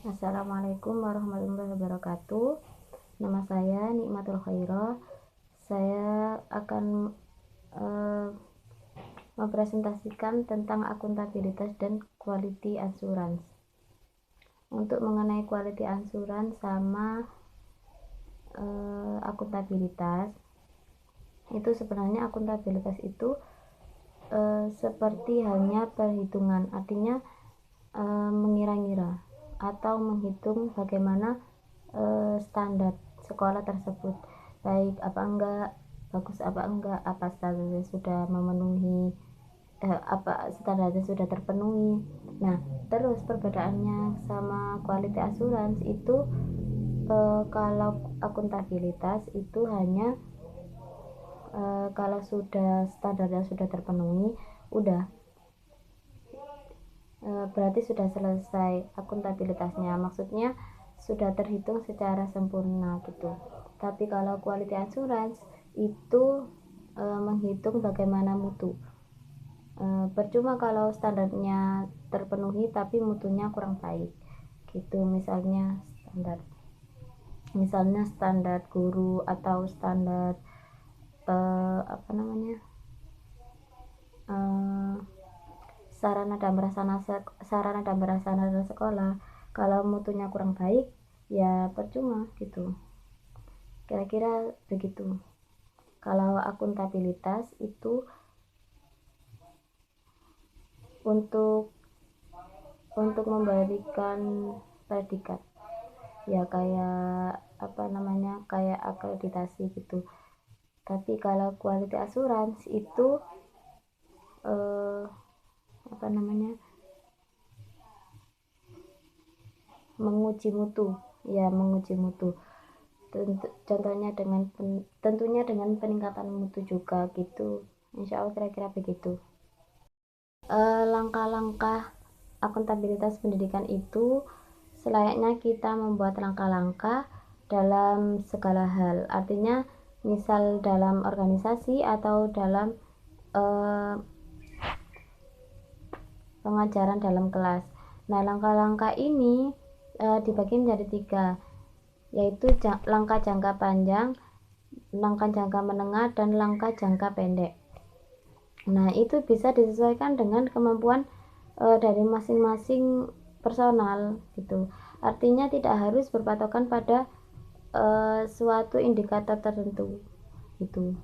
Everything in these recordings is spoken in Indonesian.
Assalamualaikum warahmatullahi wabarakatuh. Nama saya Nikmatul Khairah. Saya akan mempresentasikan tentang akuntabilitas dan quality assurance. Untuk mengenai quality assurance sama akuntabilitas, itu sebenarnya akuntabilitas itu seperti hanya perhitungan, artinya mengira-ngira atau menghitung bagaimana standar sekolah tersebut baik apa enggak, bagus apa enggak, apa standarnya sudah memenuhi, apa standarnya sudah terpenuhi. Nah, terus perbedaannya sama quality assurance itu, kalau akuntabilitas itu hanya kalau sudah standarnya sudah terpenuhi, udah berarti sudah selesai akuntabilitasnya, maksudnya sudah terhitung secara sempurna gitu. Tapi kalau quality assurance itu menghitung bagaimana mutu. Percuma kalau standarnya terpenuhi tapi mutunya kurang baik gitu. Misalnya standar guru atau standar apa namanya, eh, sarana dan prasarana sekolah, kalau mutunya kurang baik ya percuma gitu. Kira-kira begitu. Kalau akuntabilitas itu untuk memberikan predikat, ya kayak apa namanya, kayak akreditasi gitu. Tapi kalau quality assurance itu apa namanya, menguji mutu, ya menguji mutu. Contohnya tentunya dengan peningkatan mutu juga gitu. Insya Allah kira-kira begitu. Langkah-langkah akuntabilitas pendidikan itu selayaknya kita membuat langkah-langkah dalam segala hal, artinya misal dalam organisasi atau dalam eh, pengajaran dalam kelas. Nah, langkah-langkah ini dibagi menjadi 3, yaitu langkah jangka panjang, langkah jangka menengah, dan langkah jangka pendek. Nah, itu bisa disesuaikan dengan kemampuan dari masing-masing personal gitu. Artinya tidak harus berpatokan pada suatu indikator tertentu gitu.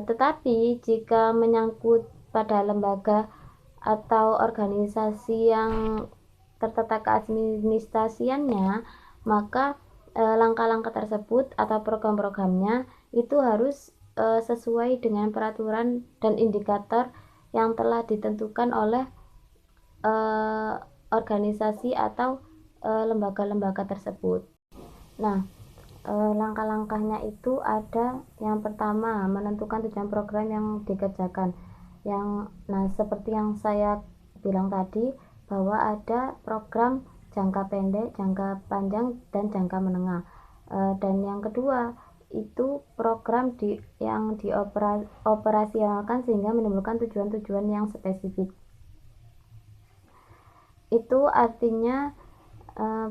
Tetapi jika menyangkut pada lembaga atau organisasi yang tertata keadministrasiannya, maka langkah-langkah tersebut atau program-programnya itu harus sesuai dengan peraturan dan indikator yang telah ditentukan oleh organisasi atau lembaga-lembaga tersebut. Nah, langkah-langkahnya itu ada. Yang pertama, menentukan tujuan program yang dikerjakan. Nah, seperti yang saya bilang tadi, bahwa ada program jangka pendek, jangka panjang, dan jangka menengah. Dan yang kedua itu program yang dioperasionalkan sehingga menimbulkan tujuan-tujuan yang spesifik. Itu artinya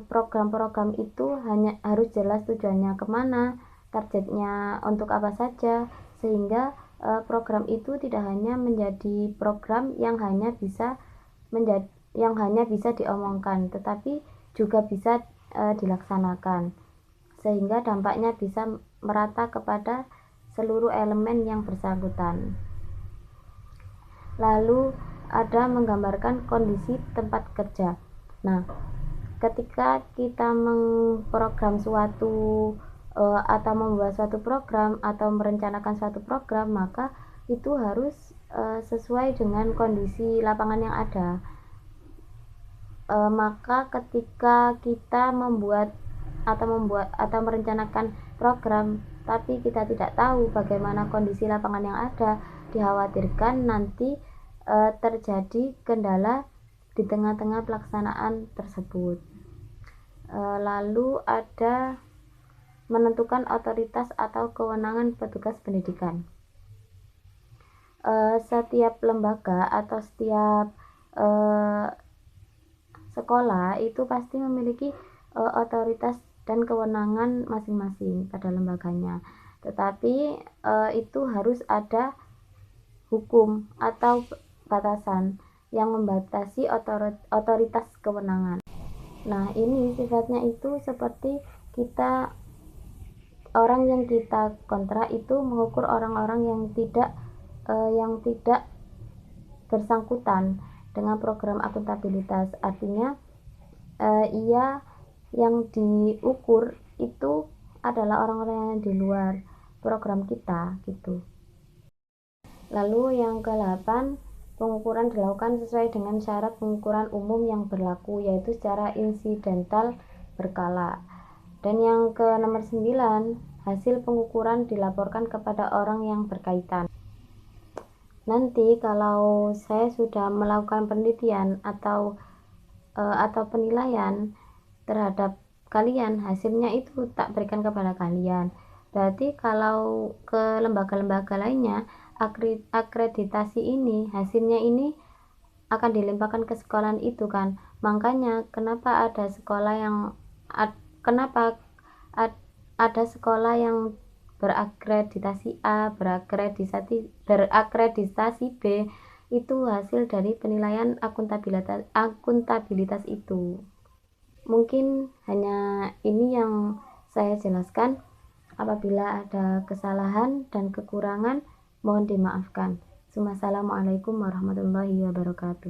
program-program itu hanya harus jelas tujuannya kemana, targetnya untuk apa saja, sehingga program itu tidak hanya menjadi program yang hanya bisa diomongkan, tetapi juga bisa dilaksanakan, sehingga dampaknya bisa merata kepada seluruh elemen yang bersangkutan. Lalu ada menggambarkan kondisi tempat kerja. Nah, ketika kita memprogram suatu atau membuat suatu program atau merencanakan suatu program, maka itu harus sesuai dengan kondisi lapangan yang ada. Maka ketika kita membuat atau merencanakan program tapi kita tidak tahu bagaimana kondisi lapangan yang ada, dikhawatirkan nanti terjadi kendala di tengah-tengah pelaksanaan tersebut. Lalu ada menentukan otoritas atau kewenangan petugas pendidikan. Setiap lembaga atau setiap sekolah itu pasti memiliki otoritas dan kewenangan masing-masing pada lembaganya, tetapi itu harus ada hukum atau batasan yang membatasi otoritas kewenangan. Nah, ini sifatnya itu seperti kita, orang yang kita kontrak itu mengukur orang-orang yang tidak bersangkutan dengan program akuntabilitas. Artinya ia yang diukur itu adalah orang-orang yang di luar program kita gitu. Lalu yang ke-8, pengukuran dilakukan sesuai dengan syarat pengukuran umum yang berlaku, yaitu secara insidental berkala. Dan yang ke-9, hasil pengukuran dilaporkan kepada orang yang berkaitan. Nanti kalau saya sudah melakukan penelitian atau penilaian terhadap kalian, hasilnya itu tak berikan kepada kalian. Berarti kalau ke lembaga-lembaga lainnya, akreditasi ini, hasilnya ini akan dilimpahkan ke sekolahan itu kan. Makanya kenapa ada sekolah yang ada sekolah yang berakreditasi A, berakreditasi B, itu hasil dari penilaian akuntabilitas itu. Mungkin hanya ini yang saya jelaskan. Apabila ada kesalahan dan kekurangan, mohon dimaafkan. Wassalamualaikum warahmatullahi wabarakatuh.